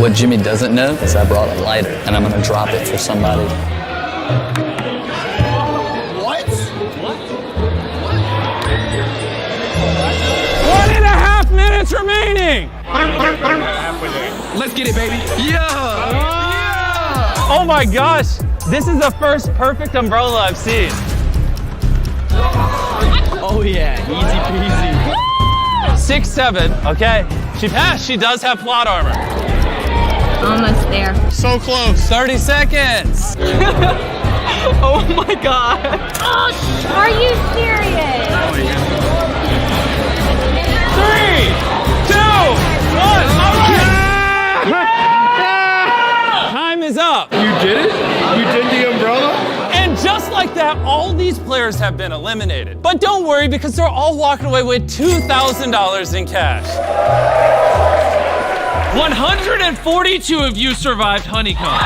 What Jimmy doesn't know is I brought a lighter, and I'm gonna drop it for somebody. What? 1.5 minutes remaining. Let's get it, baby. Yeah. Oh my gosh, this is the first perfect umbrella I've seen. Oh yeah, easy peasy. 6-7, okay. She passed, she does have plot armor. Almost there. So close. 30 seconds. Oh my god. Are you serious? 3, 2, 1, all right. Time is up. You did it? You did the umbrella? And just like that, all these players have been eliminated. But don't worry, because they're all walking away with $2,000 in cash. 142 of you survived Honeycomb.